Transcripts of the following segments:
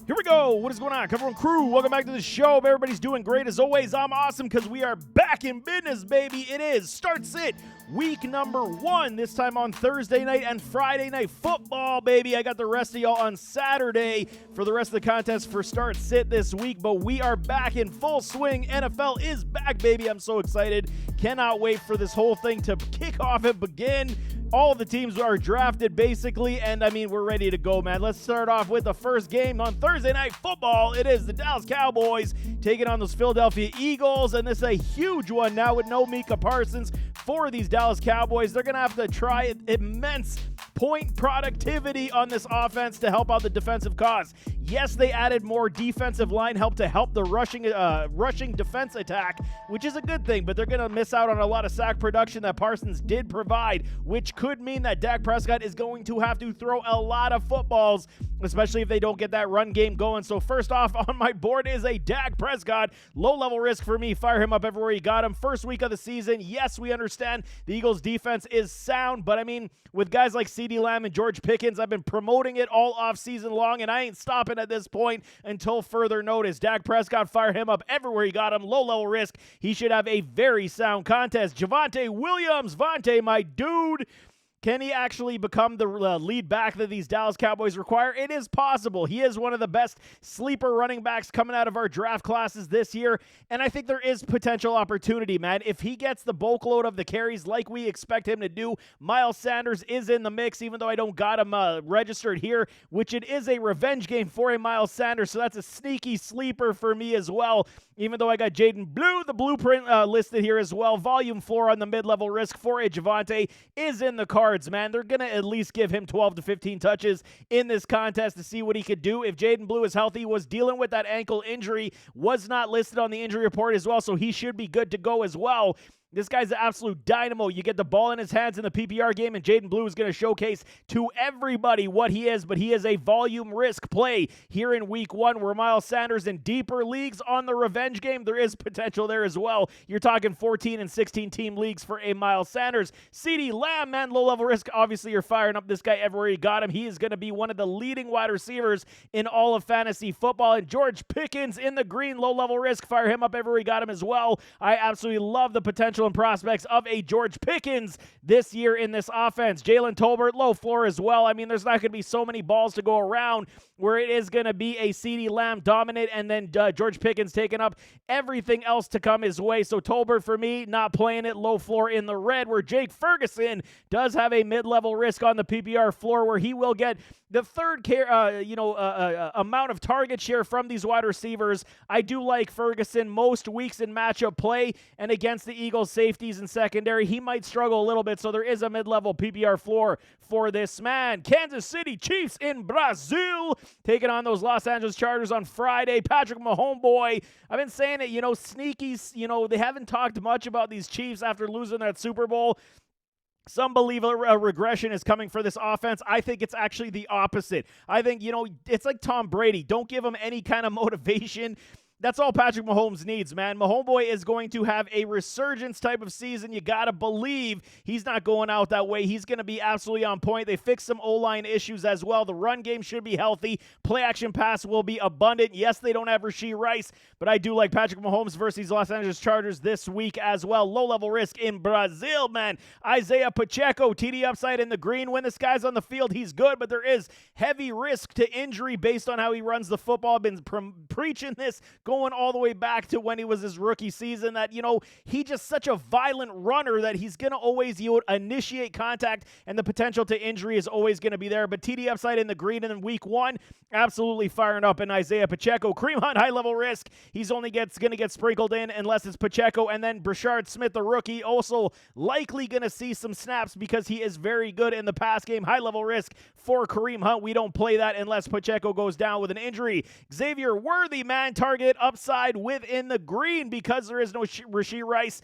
Here we go. What is going on, Cover One Crew? Welcome back to the show. Hope everybody's doing great. As always, I'm awesome because we are back in business, baby. It is Start Sit week number 1, this time on Thursday night and Friday night football, baby. I got the rest of y'all on Saturday for the rest of the contest for Start Sit this week, but we are back in full swing. NFL is back, baby. I'm so excited. Cannot wait for this whole thing to kick off and begin. All the teams are drafted, basically, and, we're ready to go, man. Let's start off with the first game on Thursday Night Football. It is the Dallas Cowboys taking on those Philadelphia Eagles, and this is a huge one now with no Micah Parsons for these Dallas Cowboys. They're going to have to try immense point productivity on this offense to help out the defensive cause. Yes, they added more defensive line help to help the rushing defense attack, which is a good thing, but they're going to miss out on a lot of sack production that Parsons did provide, which could mean that Dak Prescott is going to have to throw a lot of footballs, especially if they don't get that run game going. So first off on my board is a Dak Prescott. Low-level risk for me. Fire him up everywhere you got him. First week of the season, yes, we understand the Eagles' defense is sound, but with guys like CeeDee Lamb and George Pickens, I've been promoting it all off season long, and I ain't stopping at this point until further notice. Dak Prescott, fire him up everywhere you got him. Low-level risk. He should have a very sound contest. Javonte Williams. Vontae, my dude. Can he actually become the lead back that these Dallas Cowboys require? It is possible. He is one of the best sleeper running backs coming out of our draft classes this year, and I think there is potential opportunity, man. If he gets the bulk load of the carries like we expect him to do, Miles Sanders is in the mix, even though I don't got him registered here, which it is a revenge game for a Miles Sanders, so that's a sneaky sleeper for me as well, even though I got Jaden Blue, the blueprint, listed here as well. Volume 4 on the mid-level risk for a Javonte is in the cards, man. They're going to at least give him 12 to 15 touches in this contest to see what he could do. If Jaden Blue is healthy, was dealing with that ankle injury, was not listed on the injury report as well, so he should be good to go as well. This guy's an absolute dynamo. You get the ball in his hands in the PPR game, and Jaden Blue is going to showcase to everybody what he is, but he is a volume risk play here in week 1 where Miles Sanders in deeper leagues on the revenge game, there is potential there as well. You're talking 14 and 16 team leagues for a Miles Sanders. CeeDee Lamb, man, low-level risk. Obviously, you're firing up this guy everywhere you got him. He is going to be one of the leading wide receivers in all of fantasy football. And George Pickens in the green, low-level risk. Fire him up everywhere you got him as well. I absolutely love the potential and prospects of a George Pickens this year in this offense. Jalen Tolbert, low floor as well. There's not going to be so many balls to go around where it is going to be a CeeDee Lamb dominant and then George Pickens taking up everything else to come his way. So Tolbert for me, not playing it, low floor in the red, where Jake Ferguson does have a mid-level risk on the PPR floor where he will get the third amount of target share from these wide receivers. I do like Ferguson most weeks in matchup play, and against the Eagles safeties and secondary, he might struggle a little bit, so there is a mid-level PPR floor for this man. Kansas City Chiefs in Brazil taking on those Los Angeles Chargers on Friday. Patrick Mahomes, boy, I've been saying it, sneakies, they haven't talked much about these Chiefs after losing that Super Bowl. Some believe a regression is coming for this offense. I think it's actually the opposite. I think, it's like Tom Brady. Don't give him any kind of motivation. That's all Patrick Mahomes needs, man. Mahomes is going to have a resurgence type of season. You got to believe he's not going out that way. He's going to be absolutely on point. They fixed some O-line issues as well. The run game should be healthy. Play action pass will be abundant. Yes, they don't have Rashee Rice, but I do like Patrick Mahomes versus Los Angeles Chargers this week as well. Low-level risk in Brazil, man. Isaiah Pacheco, TD upside in the green. When this guy's on the field, he's good, but there is heavy risk to injury based on how he runs the football. I've been preaching this going all the way back to when he was his rookie season, that, he just such a violent runner that he's going to always initiate contact, and the potential to injury is always going to be there. But TD upside in the green in week 1, absolutely firing up in Isaiah Pacheco. Kareem Hunt, high-level risk. He's only going to get sprinkled in unless it's Pacheco. And then Brashard Smith, the rookie, also likely going to see some snaps because he is very good in the pass game. High-level risk for Kareem Hunt. We don't play that unless Pacheco goes down with an injury. Xavier Worthy, man, target upside within the green because there is no Rashee Rice.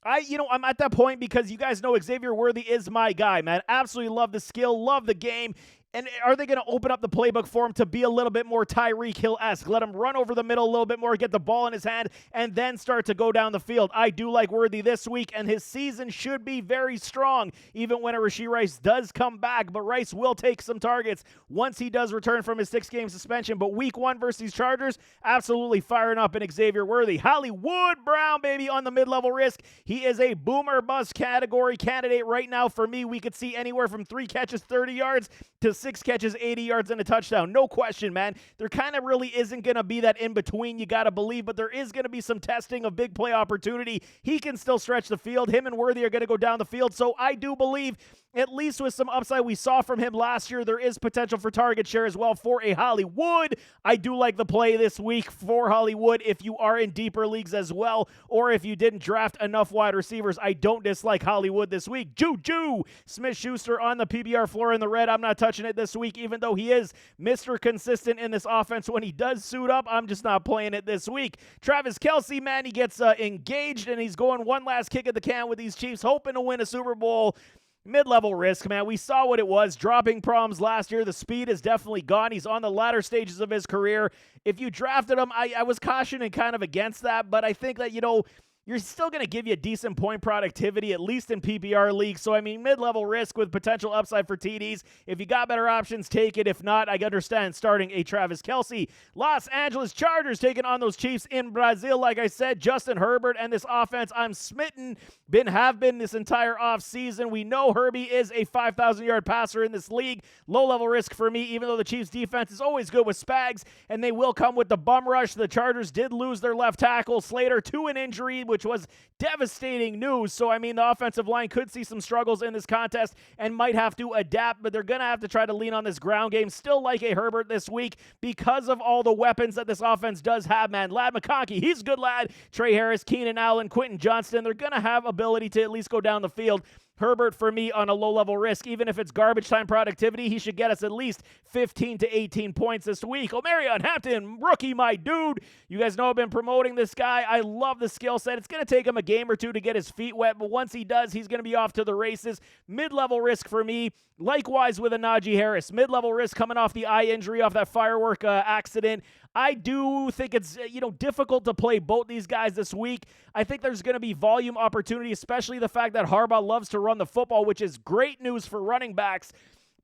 I'm at that point because you guys know Xavier Worthy is my guy, man. Absolutely love the skill, love the game. And are they going to open up the playbook for him to be a little bit more Tyreek Hill-esque? Let him run over the middle a little bit more, get the ball in his hand, and then start to go down the field. I do like Worthy this week, and his season should be very strong, even when Rashee Rice does come back. But Rice will take some targets once he does return from his 6-game suspension. But week 1 versus these Chargers, absolutely firing up in Xavier Worthy. Hollywood Brown, baby, on the mid-level risk. He is a boomer bust category candidate right now for me. We could see anywhere from 3 catches, 30 yards, to 6 catches, 80 yards, and a touchdown. No question, man. There kind of really isn't going to be that in-between, you got to believe, but there is going to be some testing of big play opportunity. He can still stretch the field. Him and Worthy are going to go down the field, so I do believe, at least with some upside we saw from him last year, there is potential for target share as well for a Hollywood. I do like the play this week for Hollywood if you are in deeper leagues as well, or if you didn't draft enough wide receivers. I don't dislike Hollywood this week. Juju Smith-Schuster on the PBR floor in the red. I'm not touching it this week, even though he is Mr. Consistent in this offense. When he does suit up, I'm just not playing it this week. Travis Kelce, man, he gets engaged, and he's going one last kick at the can with these Chiefs, hoping to win a Super Bowl. Mid-level risk, man. We saw what it was. Dropping problems last year. The speed is definitely gone. He's on the latter stages of his career. If you drafted him, I was cautioning kind of against that, but I think that, you're still going to give you a decent point productivity, at least in PPR leagues. So, mid-level risk with potential upside for TDs. If you got better options, take it. If not, I understand starting a Travis Kelce. Los Angeles Chargers taking on those Chiefs in Brazil. Like I said, Justin Herbert and this offense, I'm smitten. Have been this entire offseason. We know Herbie is a 5,000-yard passer in this league. Low-level risk for me, even though the Chiefs' defense is always good with Spags, and they will come with the bum rush. The Chargers did lose their left tackle, Slater, to an injury, which was devastating news. So, the offensive line could see some struggles in this contest and might have to adapt, but they're going to have to try to lean on this ground game. Still like a Herbert this week because of all the weapons that this offense does have, man. Lad McConkey, he's a good lad. Trey Harris, Keenan Allen, Quentin Johnston, they're going to have ability to at least go down the field. Herbert for me on a low-level risk. Even if it's garbage time productivity, he should get us at least 15 to 18 points this week. Omarion Hampton, rookie, my dude. You guys know I've been promoting this guy. I love the skill set. It's going to take him a game or two to get his feet wet, but once he does, he's going to be off to the races. Mid-level risk for me. Likewise with a Najee Harris. Mid-level risk coming off the eye injury, off that firework accident. I do think it's difficult to play both these guys this week. I think there's going to be volume opportunity, especially the fact that Harbaugh loves to run the football, which is great news for running backs.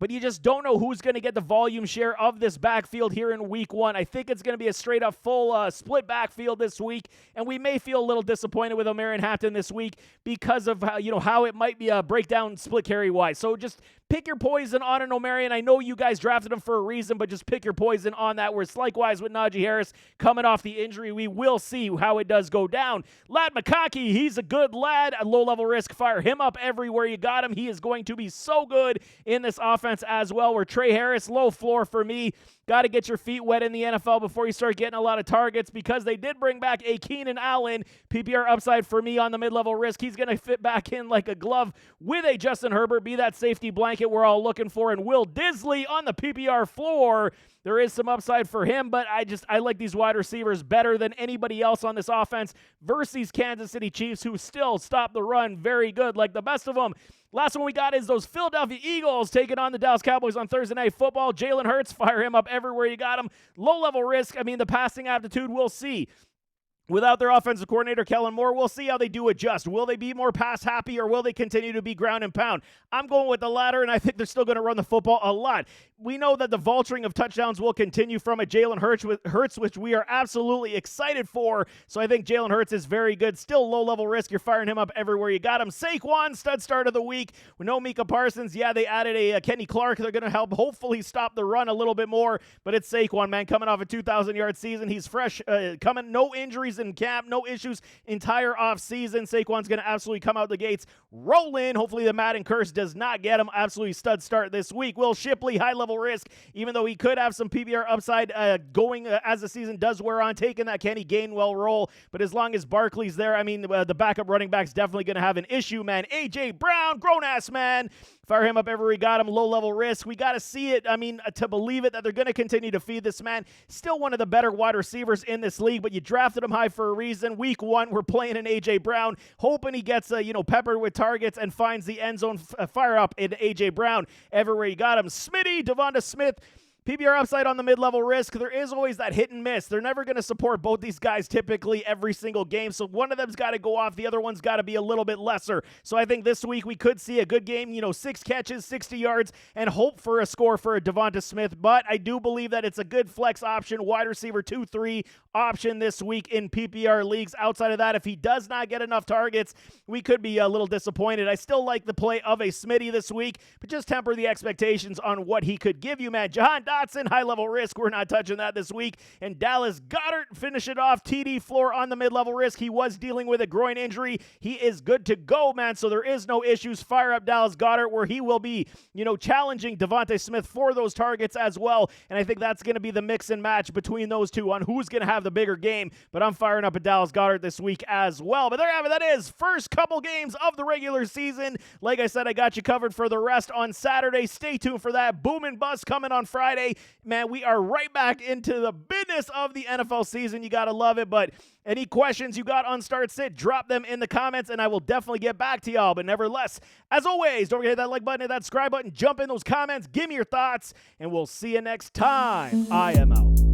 But you just don't know who's going to get the volume share of this backfield here in week 1. I think it's going to be a straight-up full split backfield this week, and we may feel a little disappointed with Omarion Hampton this week because of how it might be a breakdown split carry-wise. So just pick your poison on an Omarion. I know you guys drafted him for a reason, but just pick your poison on that. Whereas likewise with Najee Harris coming off the injury, we will see how it does go down. Lad McConkey, he's a good lad. A low-level risk, fire him up everywhere you got him. He is going to be so good in this offense as well. Where Trey Harris, low floor for me. Got to get your feet wet in the NFL before you start getting a lot of targets because they did bring back a Keenan Allen. PPR upside for me on the mid-level risk. He's going to fit back in like a glove with a Justin Herbert, be that safety blanket we're all looking for. And Will Disley on the PPR floor. There is some upside for him, but I like these wide receivers better than anybody else on this offense versus these Kansas City Chiefs who still stop the run very good, like the best of them. Last one we got is those Philadelphia Eagles taking on the Dallas Cowboys on Thursday Night Football. Jalen Hurts, fire him up everywhere you got him. Low-level risk. The passing aptitude, we'll see. Without their offensive coordinator, Kellen Moore, we'll see how they do adjust. Will they be more pass-happy, or will they continue to be ground and pound? I'm going with the latter, and I think they're still going to run the football a lot. We know that the vulturing of touchdowns will continue from a Jalen Hurts, which we are absolutely excited for. So I think Jalen Hurts is very good. Still low-level risk. You're firing him up everywhere you got him. Saquon, stud start of the week. We know Micah Parsons. Yeah, they added a Kenny Clark. They're going to help hopefully stop the run a little bit more, but it's Saquon, man, coming off a 2,000-yard season. He's fresh, coming, no injuries in camp, no issues entire offseason. Saquon's going to absolutely come out the gates rolling. Hopefully the Madden curse does not get him. Absolutely stud start this week. Will Shipley, high-level risk, even though he could have some PBR upside going as the season does wear on, taking that Kenny Gainwell role. But as long as Barkley's there, the backup running back's definitely going to have an issue, man. A.J. Brown, grown-ass man, Fire him up everywhere we got him. Low-level risk. We got to see it. I mean, to believe it that they're going to continue to feed this man. Still one of the better wide receivers in this league, but you drafted him high for a reason. Week 1, we're playing in A.J. Brown, hoping he gets, peppered with targets and finds the end zone. Fire up in A.J. Brown everywhere you got him. Smitty, Devonta Smith. PPR upside on the mid-level risk. There is always that hit and miss. They're never going to support both these guys typically every single game, so one of them's got to go off. The other one's got to be a little bit lesser. So I think this week we could see a good game, 6 catches, 60 yards, and hope for a score for a Devonta Smith. But I do believe that it's a good flex option, wide receiver 2-3 option this week in PPR leagues. Outside of that, if he does not get enough targets, we could be a little disappointed. I still like the play of a Smitty this week, but just temper the expectations on what he could give you, man. Jahan Dotson, high-level risk. We're not touching that this week. And Dallas Goedert, finish it off. TD floor on the mid-level risk. He was dealing with a groin injury. He is good to go, man, so there is no issues. Fire up Dallas Goedert, where he will be, challenging Devonta Smith for those targets as well. And I think that's going to be the mix and match between those two on who's going to have the bigger game. But I'm firing up at Dallas Goedert this week as well. But there you have it. That is first couple games of the regular season. Like I said, I got you covered for the rest on Saturday. Stay tuned for that. Boom and bust coming on Friday. Man, we are right back into the business of the NFL season. You got to love it. But any questions you got on Start Sit, drop them in the comments, and I will definitely get back to y'all. But nevertheless, as always, don't forget to hit that like button, hit that subscribe button, jump in those comments, give me your thoughts, and we'll see you next time. I am out.